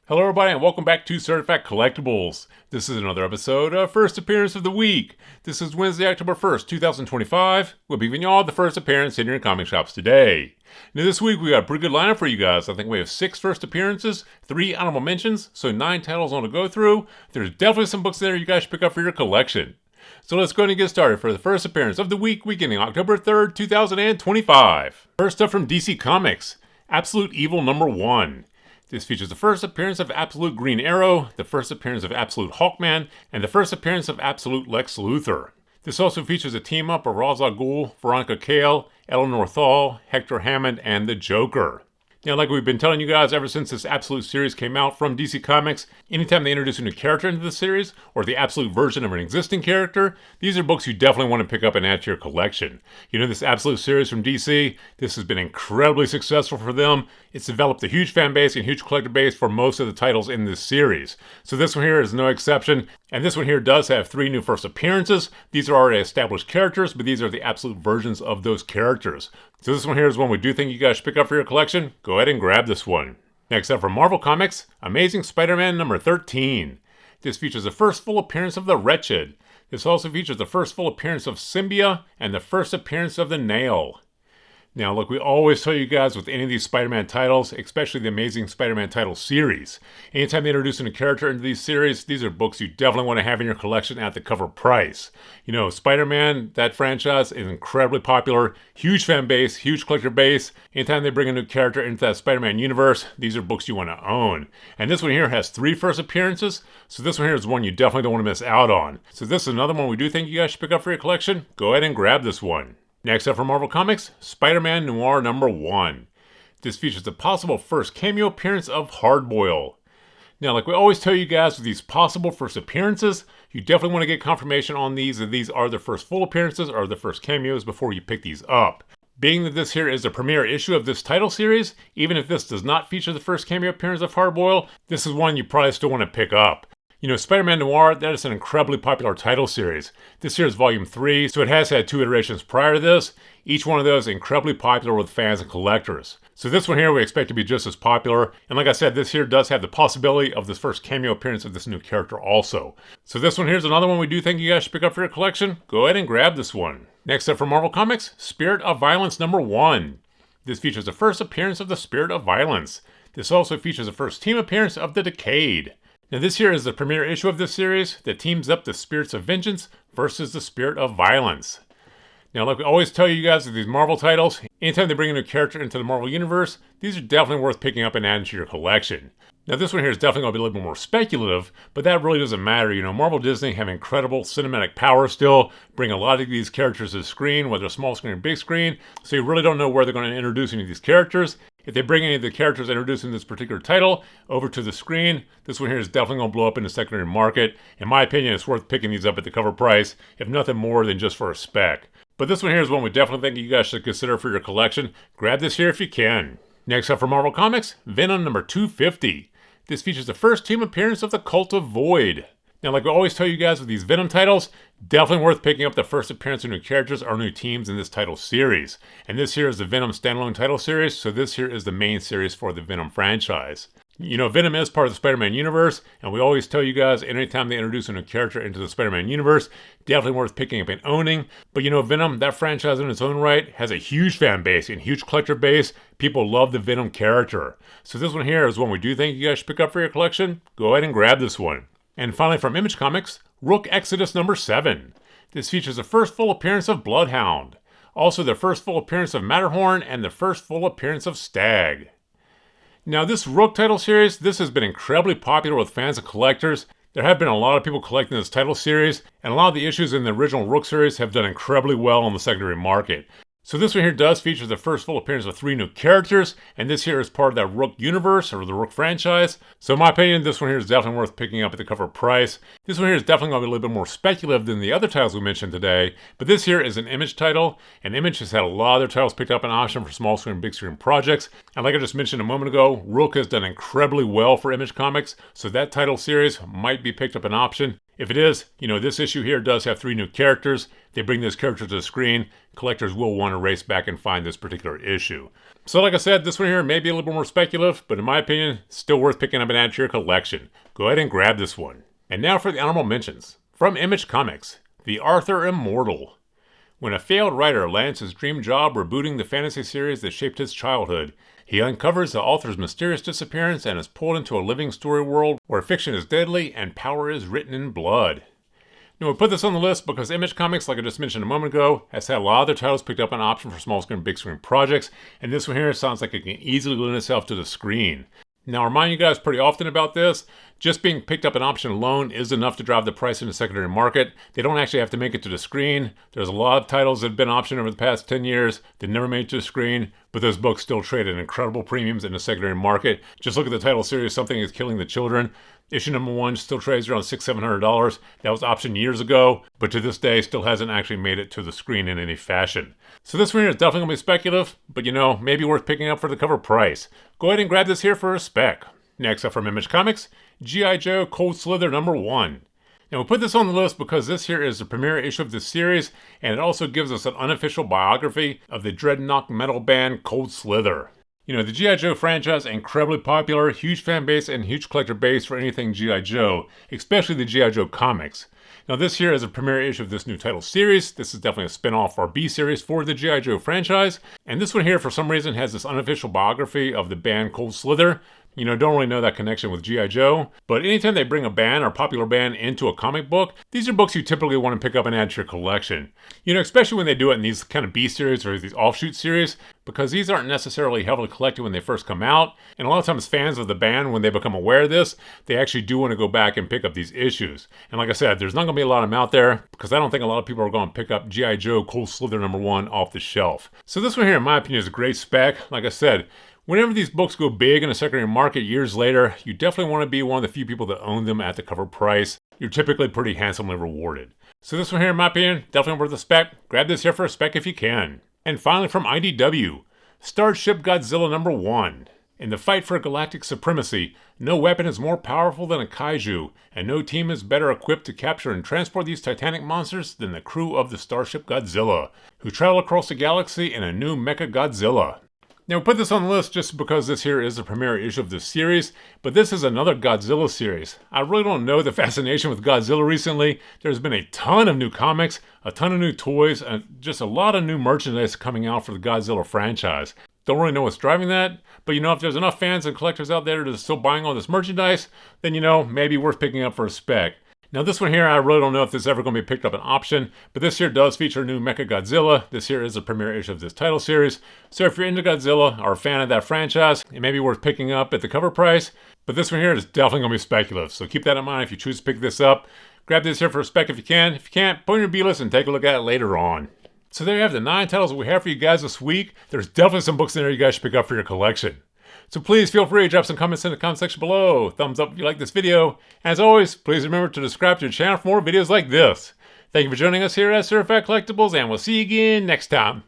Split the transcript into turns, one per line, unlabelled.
Hello everybody and welcome back to Certified Collectibles. This is another episode of First Appearance of the Week. This is Wednesday, October 1st, 2025. We'll be giving you all the first appearance in your comic shops today. Now this week we got a pretty good lineup for you guys. I think we have 6 first appearances, 3 honorable mentions, so 9 titles on to go through. There's definitely some books there you guys should pick up for your collection. So let's go ahead and get started for the first appearance of the week beginning October 3rd, 2025. First up from DC Comics, Absolute Evil number 1. This features the first appearance of Absolute Green Arrow, the first appearance of Absolute Hawkman, and the first appearance of Absolute Lex Luthor. This also features a team-up of Ra's al Ghul, Veronica Cale, Eleanor Thal, Hector Hammond, and the Joker. Now, like we've been telling you guys ever since this Absolute series came out from DC Comics, anytime they introduce a new character into the series, or the Absolute version of an existing character, these are books you definitely want to pick up and add to your collection. You know, this Absolute series from DC, this has been incredibly successful for them. It's developed a huge fan base and huge collector base for most of the titles in this series. So this one here is no exception, and this one here does have 3 new first appearances. These are already established characters, but these are the Absolute versions of those characters. So this one here is one we do think you guys should pick up for your collection. Go ahead and grab this one. Next up from Marvel Comics, Amazing Spider-Man number 13. This features the first full appearance of the Wretched. This also features the first full appearance of Symbia and the first appearance of the Nail. Now, look, we always tell you guys with any of these Spider-Man titles, especially the Amazing Spider-Man title series, anytime they introduce a new character into these series, these are books you definitely want to have in your collection at the cover price. You know, Spider-Man, that franchise is incredibly popular, huge fan base, huge collector base. Anytime they bring a new character into that Spider-Man universe, these are books you want to own. And this one here has 3 first appearances, so this one here is one you definitely don't want to miss out on. So this is another one we do think you guys should pick up for your collection. Go ahead and grab this one. Next up from Marvel Comics, Spider-Man Noir number 1. This features the possible first cameo appearance of Hardboil. Now, like we always tell you guys with these possible first appearances, you definitely want to get confirmation on these that these are the first full appearances or the first cameos before you pick these up. Being that this here is the premiere issue of this title series, even if this does not feature the first cameo appearance of Hardboil, this is one you probably still want to pick up. You know, Spider-Man Noir, that is an incredibly popular title series. This here is volume 3, so it has had 2 iterations prior to this. Each one of those incredibly popular with fans and collectors. So this one here we expect to be just as popular. And like I said, this here does have the possibility of this first cameo appearance of this new character also. So this one here is another one we do think you guys should pick up for your collection. Go ahead and grab this one. Next up from Marvel Comics, Spirit of Violence number 1. This features the first appearance of the Spirit of Violence. This also features the first team appearance of the Decade. Now this here is the premiere issue of this series that teams up the Spirits of Vengeance versus the Spirit of Violence. Now, like we always tell you guys with these Marvel titles, anytime they bring a new character into the Marvel Universe, these are definitely worth picking up and adding to your collection. Now this one here is definitely going to be a little bit more speculative, but that really doesn't matter. You know, Marvel Disney have incredible cinematic power still, bring a lot of these characters to the screen, whether small screen or big screen, so you really don't know where they're going to introduce any of these characters. If they bring any of the characters introduced in this particular title over to the screen, this one here is definitely going to blow up in the secondary market. In my opinion, it's worth picking these up at the cover price, if nothing more than just for a spec. But this one here is one we definitely think you guys should consider for your collection. Grab this here if you can. Next up for Marvel Comics, Venom number 250. This features the first team appearance of the Cult of Void. Now, like we always tell you guys with these Venom titles, definitely worth picking up the first appearance of new characters or new teams in this title series. And this here is the Venom standalone title series, so this here is the main series for the Venom franchise. You know, Venom is part of the Spider-Man universe, and we always tell you guys anytime they introduce a new character into the Spider-Man universe, definitely worth picking up and owning. But you know, Venom, that franchise in its own right, has a huge fan base and huge collector base. People love the Venom character. So this one here is one we do think you guys should pick up for your collection. Go ahead and grab this one. And finally from Image Comics, Rook Exodus number 7. This features the first full appearance of Bloodhound, also the first full appearance of Matterhorn, and the first full appearance of Stag. Now this Rook title series, this has been incredibly popular with fans and collectors. There have been a lot of people collecting this title series, and a lot of the issues in the original Rook series have done incredibly well on the secondary market. So this one here does feature the first full appearance of 3 new characters, and this here is part of that Rook universe, or the Rook franchise. So in my opinion, this one here is definitely worth picking up at the cover price. This one here is definitely going to be a little bit more speculative than the other titles we mentioned today, but this here is an Image title, and Image has had a lot of their titles picked up an option for small screen and big screen projects. And like I just mentioned a moment ago, Rook has done incredibly well for Image Comics, so that title series might be picked up an option. If it is, this issue here does have 3 new characters. They bring those characters to the screen. Collectors will want to race back and find this particular issue. So like I said, this one here may be a little bit more speculative, but in my opinion, still worth picking up and add to your collection. Go ahead and grab this one. And now for the honorable mentions. From Image Comics, The Author Immortal. When a failed writer lands his dream job rebooting the fantasy series that shaped his childhood, he uncovers the author's mysterious disappearance and is pulled into a living story world where fiction is deadly and power is written in blood. Now, we put this on the list because Image Comics, like I just mentioned a moment ago, has had a lot of their titles picked up on option for small screen, big screen projects, and this one here sounds like it can easily lend itself to the screen. Now, I remind you guys pretty often about this. Just being picked up an option alone is enough to drive the price in the secondary market. They don't actually have to make it to the screen. There's a lot of titles that have been optioned over the past 10 years that never made it to the screen, but those books still trade at incredible premiums in the secondary market. Just look at the title series, Something is Killing the Children. Issue number 1 still trades around $600-$700. That was optioned years ago, but to this day still hasn't actually made it to the screen in any fashion. So this one here is definitely going to be speculative, but maybe worth picking up for the cover price. Go ahead and grab this here for a spec. Next up from Image Comics, G.I. Joe Cold Slither number 1. Now we put this on the list because this here is the premiere issue of this series, and it also gives us an unofficial biography of the dreadnought metal band Cold Slither. The G.I. Joe franchise, incredibly popular, huge fan base, and huge collector base for anything G.I. Joe, especially the G.I. Joe comics. Now this here is a premiere issue of this new title series. This is definitely a spin-off or B-series for the G.I. Joe franchise. And this one here, for some reason, has this unofficial biography of the band Cold Slither. Don't really know that connection with G.I. Joe, but anytime they bring a band or popular band into a comic book, these are books you typically want to pick up and add to your collection. Especially when they do it in these kind of B-series or these offshoot series, because these aren't necessarily heavily collected when they first come out, and a lot of times fans of the band, when they become aware of this, they actually do want to go back and pick up these issues. And like I said, there's not going to be a lot of them out there, because I don't think a lot of people are going to pick up G.I. Joe Cold Slither number 1 off the shelf. So this one here, in my opinion, is a great spec. Like I said, whenever these books go big in the secondary market years later, you definitely want to be one of the few people that own them at the cover price. You're typically pretty handsomely rewarded. So this one here, in my opinion, definitely worth a spec. Grab this here for a spec if you can. And finally from IDW, Starship Godzilla number 1. In the fight for galactic supremacy, no weapon is more powerful than a kaiju, and no team is better equipped to capture and transport these titanic monsters than the crew of the Starship Godzilla, who travel across the galaxy in a new Mecha Godzilla. Now, we put this on the list just because this here is the premiere issue of this series, but this is another Godzilla series. I really don't know the fascination with Godzilla recently. There's been a ton of new comics, a ton of new toys, and just a lot of new merchandise coming out for the Godzilla franchise. Don't really know what's driving that, but if there's enough fans and collectors out there that are still buying all this merchandise, then maybe worth picking up for a spec. Now this one here, I really don't know if this is ever going to be picked up an option, but this here does feature a new Mecha Godzilla. This here is the premiere issue of this title series. So if you're into Godzilla or a fan of that franchise, it may be worth picking up at the cover price. But this one here is definitely going to be speculative, so keep that in mind if you choose to pick this up. Grab this here for a spec if you can. If you can't, put in your B-list and take a look at it later on. So there you have the 9 titles that we have for you guys this week. There's definitely some books in there you guys should pick up for your collection. So please feel free to drop some comments in the comment section below. Thumbs up if you like this video. As always, please remember to subscribe to the channel for more videos like this. Thank you for joining us here at Certified Collectibles, and we'll see you again next time.